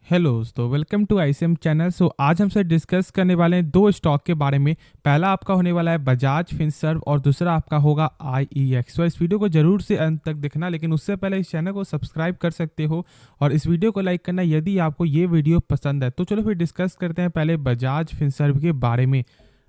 Hello दोस्तों, welcome to ICM channel. आज हमसे डिस्कस करने वाले हैं दो स्टॉक के बारे में। पहला आपका होने वाला है बजाज फिनसर्व और दूसरा आपका होगा आईईएक्स। तो इस वीडियो को जरूर से अंत तक देखना, लेकिन उससे पहले इस चैनल को सब्सक्राइब कर सकते हो और इस वीडियो को लाइक करना यदि आपको ये वीडियो पसंद है। तो चलो फिर डिस्कस करते हैं पहले बजाज फिनसर्व के बारे में।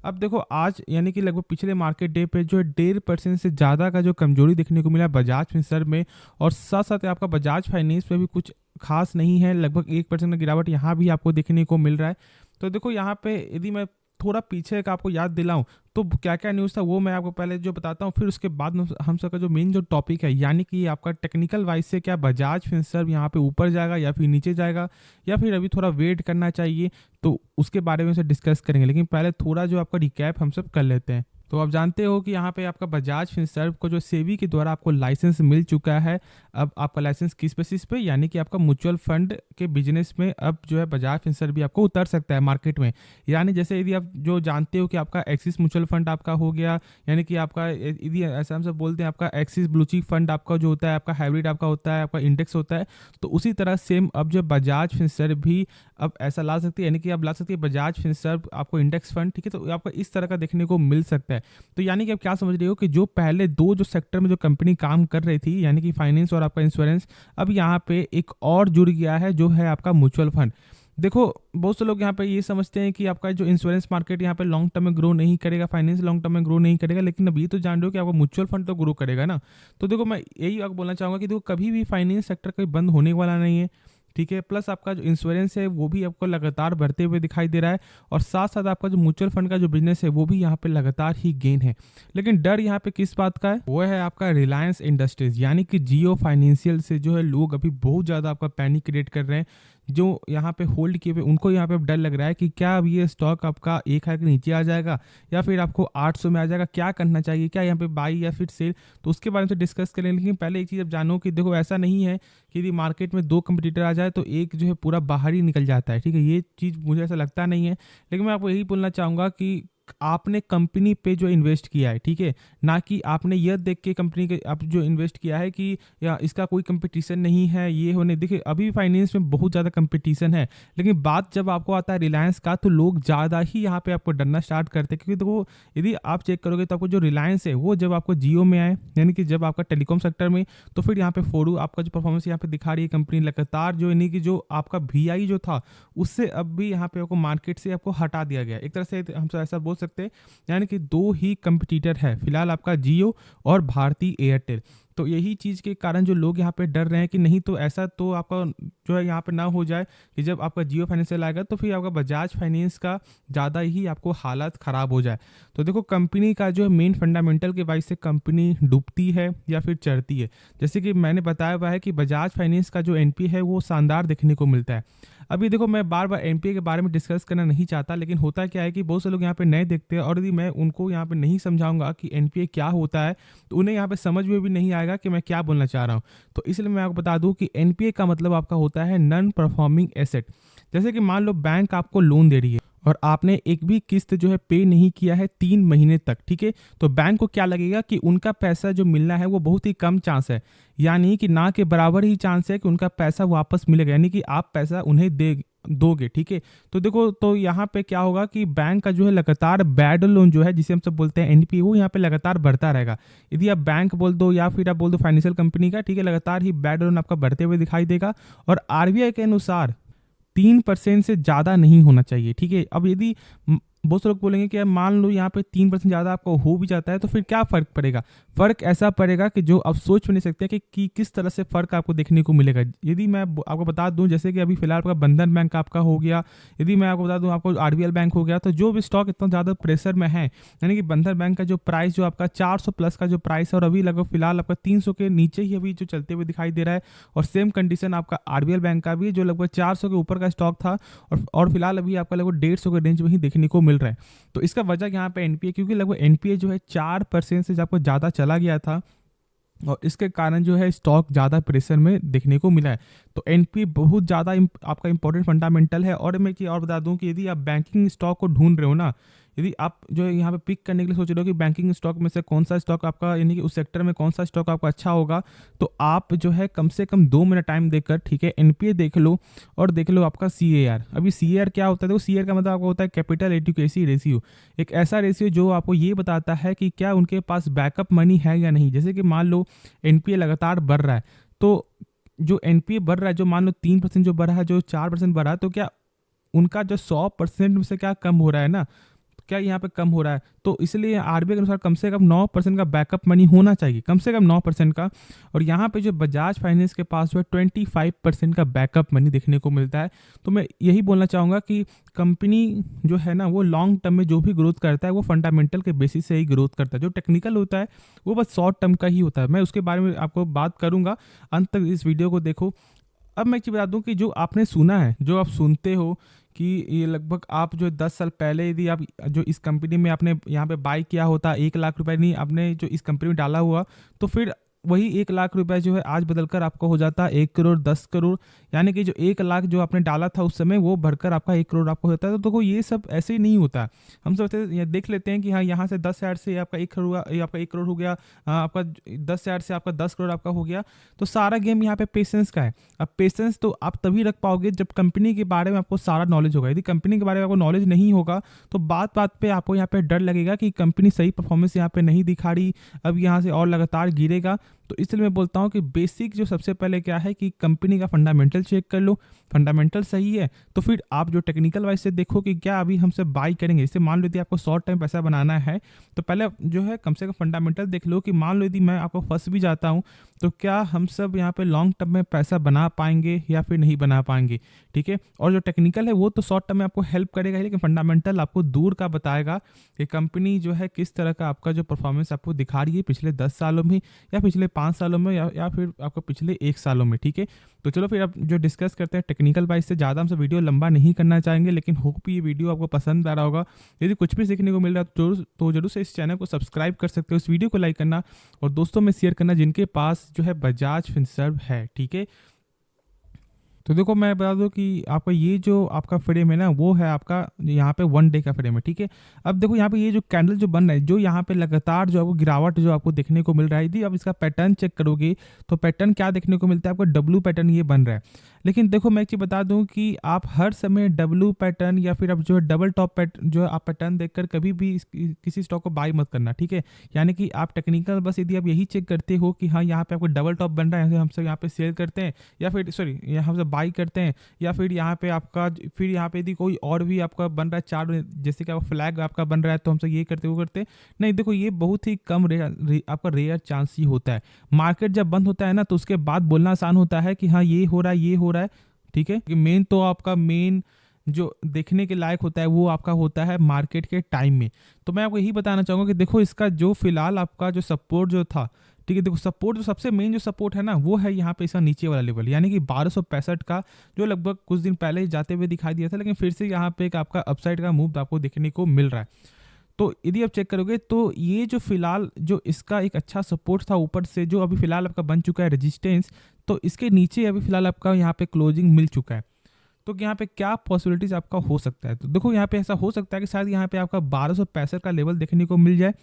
अब देखो, आज यानी कि लगभग पिछले मार्केट डे पे जो है 1.5% से ज़्यादा का जो कमजोरी देखने को मिला बजाज फिनसर्व में, और साथ साथ आपका बजाज फाइनेंस में भी कुछ खास नहीं है। लगभग 1% का गिरावट यहाँ भी आपको देखने को मिल रहा है। तो देखो, यहाँ पे यदि मैं थोड़ा पीछे का आपको याद दिलाऊं तो क्या क्या न्यूज़ था वो मैं आपको पहले जो बताता हूँ, फिर उसके बाद हम सबका जो मेन जो टॉपिक है, यानी कि आपका टेक्निकल वाइज से क्या बजाज फिनसर्व यहाँ पे ऊपर जाएगा या फिर नीचे जाएगा, या फिर अभी थोड़ा वेट करना चाहिए, तो उसके बारे में से डिस्कस करेंगे। लेकिन पहले थोड़ा जो आपका रिकैप हम सब कर लेते हैं। तो आप जानते हो कि यहाँ पे आपका बजाज फिनसर्व को जो सेबी के द्वारा आपको लाइसेंस मिल चुका है। अब आपका लाइसेंस किस बेसिस पे, यानी कि आपका म्यूचुअल फंड के बिजनेस में अब जो है बजाज फिनसर्व भी आपको उतर सकता है मार्केट में। यानी जैसे यदि आप जो जानते हो कि आपका एक्सिस म्यूचुअल फंड आपका हो गया, यानी कि आपका यदि ऐसा हम सब बोलते हैं आपका एक्सिस ब्लू चिप फंड आपका जो होता है, आपका हाइब्रिड आपका होता है, आपका इंडेक्स होता है, तो उसी तरह सेम अब जो बजाज फिनसर्व भी अब ऐसा ला सकती है, यानी कि अब ला सकती है बजाज फिनसर्व आपको इंडेक्स फंड। ठीक है, तो आपको इस तरह का देखने को मिल सकता है। तो यानी कि आप क्या समझ रहे हो कि जो पहले दो जो सेक्टर में जो कंपनी काम कर रही थी, यानी कि फाइनेंस और आपका इंश्योरेंस, अब यहाँ पे एक और जुड़ गया है जो है आपका म्यूचुअल फंड। देखो, बहुत से लोग यहाँ पे ये समझते हैं कि आपका जो इंश्योरेंस मार्केट यहाँ पे लॉन्ग टर्म में ग्रो नहीं करेगा, फाइनेंस लॉन्ग टर्म में ग्रो नहीं करेगा, लेकिन अब ये तो जान रहे हो कि आपका म्यूचुअल फंड तो ग्रो करेगा ना। तो देखो, मैं यही आपको बोलना चाहूंगा कि देखो, कभी भी फाइनेंस सेक्टर कहीं बंद होने वाला नहीं है। ठीक है, प्लस आपका जो इंश्योरेंस है वो भी आपको लगातार बढ़ते हुए दिखाई दे रहा है, और साथ साथ आपका जो म्यूचुअल फंड का जो बिजनेस है वो भी यहाँ पे लगातार ही गेन है। लेकिन डर यहाँ पे किस बात का है, वो है आपका रिलायंस इंडस्ट्रीज, यानी कि जियो फाइनेंशियल से जो है लोग अभी बहुत ज़्यादा आपका पैनिक क्रिएट कर रहे हैं। जो यहाँ पे होल्ड किए हुए उनको यहाँ पे डर लग रहा है कि क्या अब ये स्टॉक आपका 1,000 के नीचे आ जाएगा या फिर आपको 800 में आ जाएगा, क्या करना चाहिए, क्या यहाँ पे बाई या फिर सेल। तो उसके बारे में तो डिस्कस करेंगे, लेकिन पहले एक चीज़ अब जानो कि देखो, ऐसा नहीं है कि यदि मार्केट में दो कंपटीटर आ जाए तो एक जो है पूरा बाहर ही निकल जाता है। ठीक है, ये चीज़ मुझे ऐसा लगता नहीं है। लेकिन मैं आपको यही बोलना चाहूँगा कि आपने कंपनी पे जो इन्वेस्ट किया है, ठीक है, ना कि आपने यह देख के कंपनी के आप जो इन्वेस्ट किया है कि या इसका कोई कंपटीशन नहीं है, ये होने देखिए अभी फाइनेंस में बहुत ज़्यादा कंपटीशन है। लेकिन बात जब आपको आता है रिलायंस का, तो लोग ज़्यादा ही यहाँ पे आपको डरना स्टार्ट करते हैं, क्योंकि देखो, यदि आप चेक करोगे तो आपको जो रिलायंस है वो जब आपको जियो में आए, यानी कि जब आपका टेलीकॉम सेक्टर में, तो फिर यहाँ पे फोरू आपका जो परफॉर्मेंस यहाँ पे दिखा रही है कंपनी लगातार, जो यानी कि जो आपका वीआई जो था उससे अब भी यहाँ पे आपको मार्केट से आपको हटा दिया गया। एक तरह से हम सब ऐसा बोल सकते हैं, यानी कि दो ही कंपटीटर है फिलहाल, आपका जियो और भारती एयरटेल। तो यही चीज़ के कारण जो लोग यहाँ पे डर रहे हैं कि नहीं तो ऐसा तो आपका जो है यहाँ पे ना हो जाए कि जब आपका जियो फाइनेंशियल आएगा तो फिर आपका बजाज फाइनेंस का ज़्यादा ही आपको हालत ख़राब हो जाए। तो देखो, कंपनी का जो है मेन फंडामेंटल के वाइज से कंपनी डूबती है या फिर चढ़ती है। जैसे कि मैंने बताया हुआ है कि बजाज फाइनेंस का जो एनपीए है वो शानदार देखने को मिलता है। अभी देखो, मैं बार बार एनपीए के बारे में डिस्कस करना नहीं चाहता, लेकिन होता क्या है कि बहुत से लोग यहाँ पे नए देखते हैं, और यदि मैं उनको यहाँ पे नहीं समझाऊंगा कि एनपीए क्या होता है तो उन्हें यहाँ पे समझ में भी नहीं आएगा कि मैं क्या बोलना चाह रहा हूँ। तो इसलिए मैं आपको बता दूं कि एनपीए का मतलब आपका होता है नॉन परफॉर्मिंग एसेट। जैसे कि मान लो बैंक आपको लोन दे रही है और आपने एक भी किस्त जो है पे नहीं किया है 3 महीने तक, ठीक है, तो बैंक को क्या लगेगा कि उनका पैसा जो मिलना है वो बहुत ही कम चांस है, यानी कि ना के बराबर ही चांस है कि उनका पैसा वापस मिलेगा, यानी कि आप पैसा उन्हें दे दोगे। ठीक है, तो देखो, तो यहाँ पे क्या होगा कि बैंक का जो है लगातार बैड लोन जो है, जिसे हम सब बोलते हैं एनपीए, वो यहाँ पे लगातार बढ़ता रहेगा। यदि आप बैंक बोल दो या फिर आप बोल दो फाइनेंशियल कंपनी का, ठीक है, लगातार ही बैड लोन आपका बढ़ते हुए दिखाई देगा। और आरबीआई के अनुसार 3% से ज़्यादा नहीं होना चाहिए। ठीक है, अब यदि बहुत से लोग बोलेंगे कि यार मान लो यहाँ पे 3% ज़्यादा आपको हो भी जाता है तो फिर क्या फ़र्क पड़ेगा। फ़र्क ऐसा पड़ेगा कि जो आप सोच भी नहीं सकते कि किस तरह से फ़र्क आपको देखने को मिलेगा। यदि मैं आपको बता दूं, जैसे कि अभी फिलहाल आपका बंधन बैंक आपका हो गया, यदि मैं आपको बता दूं आपको आरबीएल बैंक हो गया, तो जो भी स्टॉक इतना ज़्यादा प्रेशर में है, यानी कि बंधन बैंक का जो प्राइस जो आपका 400 प्लस का जो प्राइस है, और अभी लगभग फिलहाल आपका 300 के नीचे ही अभी जो चलते हुए दिखाई दे रहा है। और सेम कंडीशन आपका आरबीएल बैंक का भी, जो लगभग 400 के ऊपर का स्टॉक था, और फिलहाल अभी आपका लगभग 150 के रेंज में ही देखने को मिल रहा है। तो इसका वजह यहाँ पे एनपीए, क्योंकि लगभग एनपीए जो है 4% से आपको ज़्यादा चला गया था, और इसके कारण जो है स्टॉक ज़्यादा प्रेशर में देखने को मिला है। तो एनपीए बहुत ज़्यादा आपका इंपॉर्टेंट फंडामेंटल है। और मैं कि और बता दूं कि यदि आप बैंकिंग स्टॉक को ढूंढ रहे हो ना, यदि आप जो है यहाँ पे पिक करने के लिए सोच रहे हो कि बैंकिंग स्टॉक में से कौन सा स्टॉक आपका, यानी कि उस सेक्टर में कौन सा स्टॉक आपका अच्छा होगा, तो आप जो है कम से कम 2 मिनट टाइम देकर, ठीक है, एनपीए देख लो और देख लो आपका सीएआर। अभी सीएआर क्या होता है? देखो सीएआर का मतलब आपको होता है कैपिटल एडिक्वेसी रेशियो, एक ऐसा रेशियो जो आपको ये बताता है कि क्या उनके पास बैकअप मनी है या नहीं। जैसे कि मान लो एनपीए लगातार बढ़ रहा है, तो जो एनपीए बढ़ रहा है, जो मान लो 3% जो बढ़ रहा है, जो 4% बढ़ रहा है, तो क्या उनका जो 100% में से क्या कम हो रहा है ना, क्या यहाँ पे कम हो रहा है? तो इसलिए आरबीआई के अनुसार कम से कम 9% का बैकअप मनी होना चाहिए, कम से कम 9% का। और यहाँ पे जो बजाज फाइनेंस के पास जो है 25% का बैकअप मनी देखने को मिलता है। तो मैं यही बोलना चाहूँगा कि कंपनी जो है ना, वो लॉन्ग टर्म में जो भी ग्रोथ करता है वो फंडामेंटल के बेसिस से ही ग्रोथ करता है। जो टेक्निकल होता है वो बस शॉर्ट टर्म का ही होता है। मैं उसके बारे में आपको बात करूँगा, अंत तक इस वीडियो को देखो। अब मैं एक चीज़ बता दूं कि जो आपने सुना है, जो आप सुनते हो कि ये लगभग आप जो 10 साल पहले यदि आप जो इस कंपनी में आपने यहाँ पे बाई किया होता 1 लाख रुपए, नहीं आपने जो इस कंपनी में डाला हुआ, तो फिर वही 1 लाख रुपए जो है आज बदलकर आपको हो जाता 1 करोड़ 10 करोड़। यानी कि जो 1 लाख जो आपने डाला था उस समय वो बढ़कर आपका 1 करोड़ आपको होता है। तो देखो ये सब ऐसे ही नहीं होता। हम सब ये देख लेते हैं कि हाँ यहाँ से 10,000 से आपका 1 करोड़ हुआ, ये आपका 1 करोड़ हो गया, आपका 10,000 से आपका 10 करोड़ आपका हो गया। तो सारा गेम यहाँ पे पेशेंस का है। अब पेशेंस तो आप तभी रख पाओगे जब कंपनी के बारे में आपको सारा नॉलेज होगा। यदि कंपनी के बारे में आपको नॉलेज नहीं होगा तो बात बात पे आपको यहाँ पे डर लगेगा कि कंपनी सही परफॉर्मेंस यहाँ पे नहीं दिखा रही, अब यहाँ से और लगातार गिरेगा। तो इसलिए मैं बोलता हूँ कि बेसिक जो सबसे पहले क्या है कि कंपनी का फंडामेंटल चेक कर लो। फंडामेंटल सही है तो फिर आप जो टेक्निकल वाइज से देखो कि क्या अभी हमसे बाई करेंगे। जैसे मान लो यदि आपको शॉर्ट टाइम पैसा बनाना है तो पहले जो है कम से कम फंडामेंटल देख लो कि मान लो यदि मैं आपको फंस भी जाता हूँ तो क्या हम सब यहाँ पे लॉन्ग टर्म में पैसा बना पाएंगे या फिर नहीं बना पाएंगे, ठीक है। और जो टेक्निकल है वो तो शॉर्ट टर्म में आपको हेल्प करेगा ही, लेकिन फंडामेंटल आपको दूर का बताएगा कि कंपनी जो है किस तरह का आपका जो परफॉर्मेंस आपको दिखा रही है पिछले 10 सालों में या पिछले 5 सालों में या फिर आपको पिछले 1 सालों में, ठीक है। तो चलो फिर अब जो डिस्कस करते हैं टेक्निकल वाइज से। ज़्यादा हमसे वीडियो लंबा नहीं करना चाहेंगे, लेकिन होप ये वीडियो आपको पसंद आ रहा होगा। यदि कुछ भी सीखने को मिल रहा है तो जरूर से इस चैनल को सब्सक्राइब कर सकते हो, इस वीडियो को लाइक करना और दोस्तों में शेयर करना जिनके पास जो है बजाज फिनसर्व है, ठीक है। तो देखो मैं बता दूं कि आपका ये जो आपका फ्रेम है ना वो है आपका यहाँ पे 1 डे का फ्रेम है, ठीक है। अब देखो यहाँ पे ये जो कैंडल जो बन रहा है, जो यहाँ पे लगातार जो आपको गिरावट जो आपको देखने को मिल रहा है, यदि आप इसका पैटर्न चेक करोगे तो पैटर्न क्या देखने को मिलता है आपको, डब्लू पैटर्न ये बन रहा है। लेकिन देखो मैं एक चीज़ बता दूं कि आप हर समय डब्लू पैटर्न या फिर आप जो है डबल टॉप पैटर्न जो है आप पैटर्न देखकर कभी भी किसी स्टॉक को बाई मत करना, ठीक है। यानी कि आप टेक्निकल बस यदि आप यही चेक करते हो कि हाँ यहाँ पे आपको डबल टॉप बन रहा है, हम सब यहाँ पे सेल करते हैं या फिर सॉरी हम सब बाई करते हैं, या फिर यहाँ पे आपका फिर यहाँ पे यदि कोई और भी आपका बन रहा है चार्ट, जैसे कि आपका फ्लैग आपका बन रहा है तो हम सब ये करते वो करते नहीं। देखो ये बहुत ही कम आपका रेयर चांस ही होता है। मार्केट जब बंद होता है ना तो उसके बाद बोलना आसान होता है कि हाँ ये हो रहा है ये हो रहा है, ठीक है। कि मेन तो आपका मेन जो देखने के लायक होता है वो आपका होता है मार्केट के टाइम में। तो मैं आपको यही बताना चाहूँगा कि देखो इसका जो फिलहाल आपका जो सपोर्ट जो था, ठीक है, देखो सपोर्ट जो सबसे मेन जो सपोर्ट है ना वो है यहाँ पे इसका नीचे वाला लेवल, यानी कि 1265 का, जो लगभग कुछ दिन पहले ही जाते हुए दिखाई दिया था, लेकिन फिर से यहाँ पे एक आपका अपसाइड का मूव आपको देखने को मिल रहा है। तो यदि आप चेक करोगे तो ये जो फिलहाल जो इसका एक अच्छा सपोर्ट था ऊपर से, जो अभी फिलहाल आपका बन चुका है रेजिस्टेंस, तो इसके नीचे अभी फिलहाल आपका यहाँ पे क्लोजिंग मिल चुका है। तो यहाँ पे क्या पॉसिबिलिटीज आपका हो सकता है, तो देखो यहाँ पे ऐसा हो सकता है कि शायद यहाँ पे आपका 1265 का लेवल देखने को मिल जाए।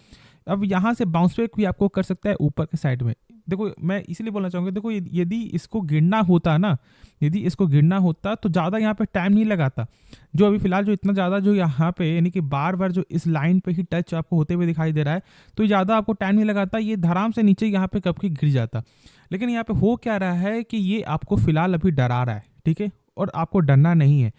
अब यहाँ से बाउंस बैक भी आपको कर सकता है ऊपर के साइड में। देखो मैं इसलिए बोलना चाहूँगा, देखो यदि इसको गिरना होता ना, यदि इसको गिरना होता तो ज़्यादा यहाँ पे टाइम नहीं लगाता। जो अभी फिलहाल जो इतना ज़्यादा जो यहाँ पे यानी कि बार बार जो इस लाइन पे ही टच आपको होते हुए दिखाई दे रहा है, तो ज़्यादा आपको टाइम नहीं लगाता, ये धराम से नीचे यहाँ पे कब की गिर जाता। लेकिन यहाँ पे हो क्या रहा है कि ये आपको फिलहाल अभी डरा रहा है, ठीक है, और आपको डरना नहीं है।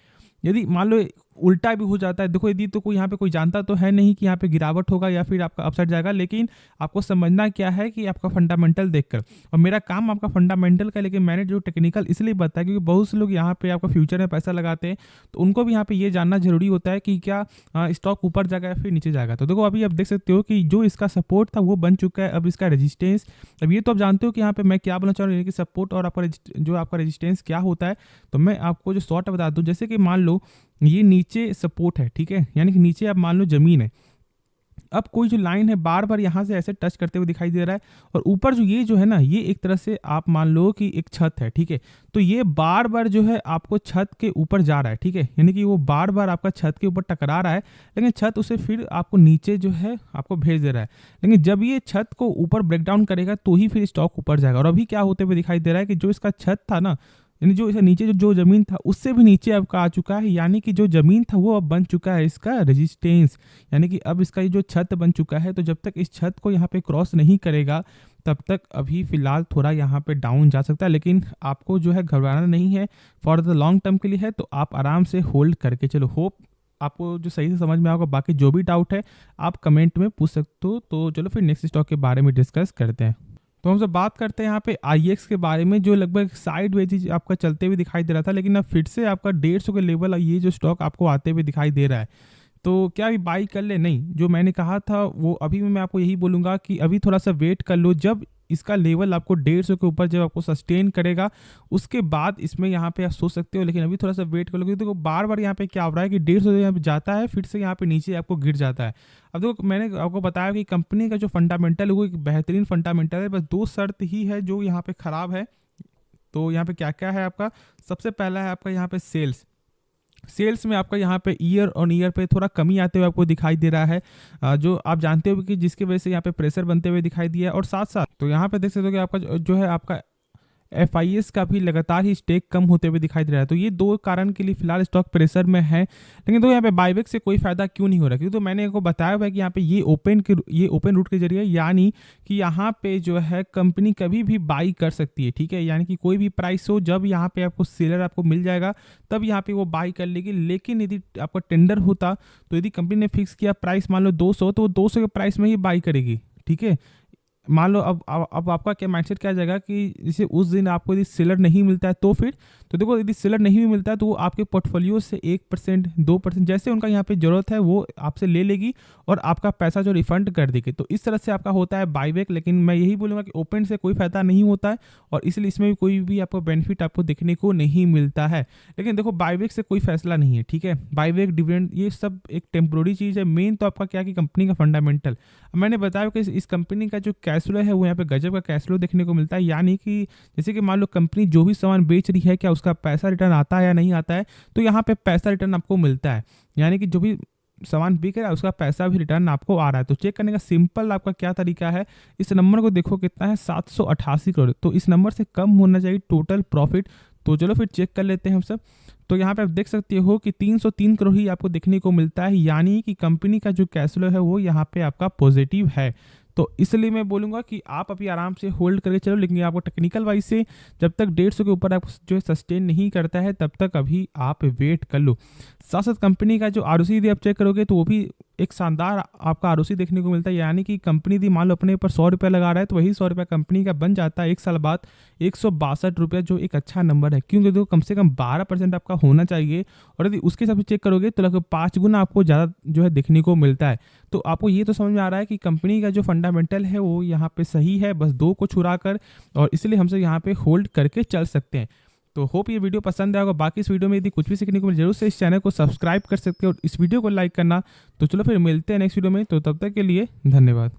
यदि मान लो उल्टा भी हो जाता है, देखो यदि तो कोई यहाँ पे कोई जानता तो है नहीं कि यहाँ पे गिरावट होगा या फिर आपका अपसाइड जाएगा, लेकिन आपको समझना क्या है कि आपका फंडामेंटल देखकर, और मेरा काम आपका फंडामेंटल का, लेकिन मैंने जो टेक्निकल इसलिए बताया क्योंकि बहुत से लोग यहाँ पे आपका फ्यूचर में पैसा लगाते हैं, तो उनको भी यहाँ पे ये जानना जरूरी होता है कि क्या स्टॉक ऊपर जाएगा या फिर नीचे जाएगा। तो देखो अभी आप देख सकते हो कि जो इसका सपोर्ट था वो बन चुका है, अब इसका रेजिस्टेंस, अब ये तो आप जानते हो कि यहाँ पे मैं क्या बोलना चाह रहा हूँ कि सपोर्ट और आपका जो आपका रेजिस्टेंस क्या होता है। तो मैं आपको जो शॉर्ट बता दूँ, जैसे कि मान लो ये नीचे सपोर्ट है, ठीक है, यानी कि नीचे आप मान लो जमीन है, अब कोई जो लाइन है बार बार यहाँ से ऐसे टच करते हुए दिखाई दे रहा है, और ऊपर जो है ना, ये एक तरह से आप मान लो कि एक छत है, ठीक है। तो ये बार बार जो है आपको छत के ऊपर जा रहा है, ठीक है, यानी कि वो बार बार आपका छत के ऊपर टकरा रहा है, लेकिन छत उसे फिर आपको नीचे जो है आपको भेज दे रहा है। लेकिन जब ये छत को ऊपर ब्रेक डाउन करेगा तो ही फिर स्टॉक ऊपर जाएगा। और अभी क्या होते हुए दिखाई दे रहा है कि जो इसका छत था ना, यानी जो इसका नीचे जो जमीन था उससे भी नीचे आपका आ चुका है, यानी कि जो जमीन था वो अब बन चुका है इसका रेजिस्टेंस, यानी कि अब इसका ये जो छत बन चुका है। तो जब तक इस छत को यहाँ पे क्रॉस नहीं करेगा तब तक अभी फिलहाल थोड़ा यहाँ पे डाउन जा सकता है, लेकिन आपको जो है घबराना नहीं है, फॉर द लॉन्ग टर्म के लिए है, तो आप आराम से होल्ड करके चलो। होप आपको जो सही से समझ में आएगा। बाकी जो भी डाउट है आप कमेंट में पूछ सकते हो। तो चलो फिर नेक्स्ट स्टॉक के बारे में डिस्कस करते हैं। तो हम सब बात करते हैं यहाँ पे IEX के बारे में, जो लगभग साइड वेज आपका चलते हुए दिखाई दे रहा था, लेकिन अब फिर से आपका 150 के लेवल ये जो स्टॉक आपको आते हुए दिखाई दे रहा है। तो क्या अभी बाई कर ले? नहीं, जो मैंने कहा था वो अभी मैं आपको यही बोलूँगा कि अभी थोड़ा सा वेट कर लो। जब इसका लेवल आपको 150 के ऊपर जब आपको सस्टेन करेगा उसके बाद इसमें यहाँ पे आप सोच सकते हो, लेकिन अभी थोड़ा सा वेट कर लो, क्योंकि देखो बार बार यहाँ पे क्या हो रहा है कि 150 यहाँ पे जाता है, फिर से यहाँ पे नीचे आपको गिर जाता है। अब देखो मैंने आपको बताया कि कंपनी का जो फंडामेंटल है वो एक बेहतरीन फंडामेंटल है, बस दो शर्त ही है जो यहाँ पे ख़राब है। तो यहाँ पे क्या क्या है आपका? सबसे पहला है आपका यहाँ पे सेल्स में आपका यहाँ पे ईयर ऑन ईयर पे थोड़ा कमी आते हुए आपको दिखाई दे रहा है, जो आप जानते हो कि जिसकी वजह से यहाँ पे प्रेशर बनते हुए दिखाई दिया है। और साथ साथ तो यहाँ पे देख सकते हो कि आपका जो है आपका FIS का भी लगातार ही स्टेक कम होते हुए दिखाई दे रहा है। तो ये दो कारण के लिए फिलहाल स्टॉक प्रेशर में है। लेकिन तो यहाँ पे बायबैक से कोई फायदा क्यों नहीं हो रहा? क्योंकि तो मैंने आपको बताया हुआ है कि यहाँ पे ये ओपन रूट के जरिए, यानी कि यहाँ पे जो है कंपनी कभी भी बाई कर सकती है, ठीक है, यानी कि कोई भी प्राइस हो, जब यहाँ पे आपको सेलर आपको मिल जाएगा तब यहाँ पे वो बाई कर लेगी। लेकिन यदि आपका टेंडर होता तो यदि कंपनी ने फिक्स किया प्राइस मान लो 200, तो वो 200 के प्राइस में ही बाई करेगी, ठीक है। मान लो अब आपका क्या माइंडसेट क्या जाएगा कि जैसे उस दिन आपको यदि सेलर नहीं मिलता है तो फिर तो देखो, यदि सेलर नहीं भी मिलता है तो वो आपके पोर्टफोलियो से 1% 2% जैसे उनका यहाँ पे जरूरत है वो आपसे ले लेगी और आपका पैसा जो रिफंड कर देगी। तो इस तरह से आपका होता है बाईबैक। लेकिन मैं यही बोलूँगा कि ओपन से कोई फायदा नहीं होता है, और इसलिए इसमें भी कोई भी आपको बेनिफिट आपको देखने को नहीं मिलता है। लेकिन देखो बाईबैक से कोई फैसला नहीं है, ठीक है। बाईबैक डिविडेंड ये सब एक टेम्प्रोरी चीज़ है। मेन तो आपका क्या कि कंपनी का फंडामेंटल। मैंने बताया कि इस कंपनी का जो कैश फ्लो है वो यहाँ पे गजब का कैश फ्लो देखने को मिलता है, यानी कि जैसे कि मान लो कंपनी जो भी सामान बेच रही है क्या उसका पैसा रिटर्न आता है या नहीं आता है, तो यहाँ पे पैसा रिटर्न आपको मिलता है, यानी कि जो भी सामान बिक रहा है उसका पैसा भी रिटर्न आपको आ रहा है। तो चेक करने का सिंपल आपका क्या तरीका है, इस नंबर को देखो कितना है 788 करोड़, तो इस नंबर से कम होना चाहिए टोटल प्रॉफिट। तो चलो फिर चेक कर लेते हैं हम सब। तो यहाँ पे आप देख सकते हो कि 303 करोड़ ही आपको देखने को मिलता है, यानी कि कंपनी का जो कैश फ्लो है वो यहाँ पे आपका पॉजिटिव है। तो इसलिए मैं बोलूँगा कि आप अभी आराम से होल्ड करके चलो, लेकिन आपको टेक्निकल वाइज से जब तक 150 के ऊपर आप जो है सस्टेन नहीं करता है तब तक अभी आप वेट कर लो। साथ साथ कंपनी का जो ROC यदि आप चेक करोगे तो वो भी एक शानदार आपका ROC देखने को मिलता है, यानी कि कंपनी यदि मान लो अपने ऊपर 100 रुपये लगा रहा है तो वही 100 रुपये कंपनी का बन जाता है एक साल बाद 162 रुपये, जो एक अच्छा नंबर है, क्योंकि देखो कम से कम 12% आपका होना चाहिए। और यदि उसके हिसाब से चेक करोगे तो लगभग 5 गुना आपको ज़्यादा जो है देखने को मिलता है। तो आपको ये तो समझ में आ रहा है कि कंपनी का जो फंडामेंटल है वो यहाँ पे सही है, बस 2 को छुड़ा कर, और इसलिए हमसे यहाँ पे होल्ड करके चल सकते हैं। तो होप ये वीडियो पसंद आएगा। बाकी इस वीडियो में यदि कुछ भी सीखने को मिले जरूर से इस चैनल को सब्सक्राइब कर सकते हो और इस वीडियो को लाइक करना। तो चलो फिर मिलते हैं नेक्स्ट वीडियो में, तो तब तक के लिए धन्यवाद।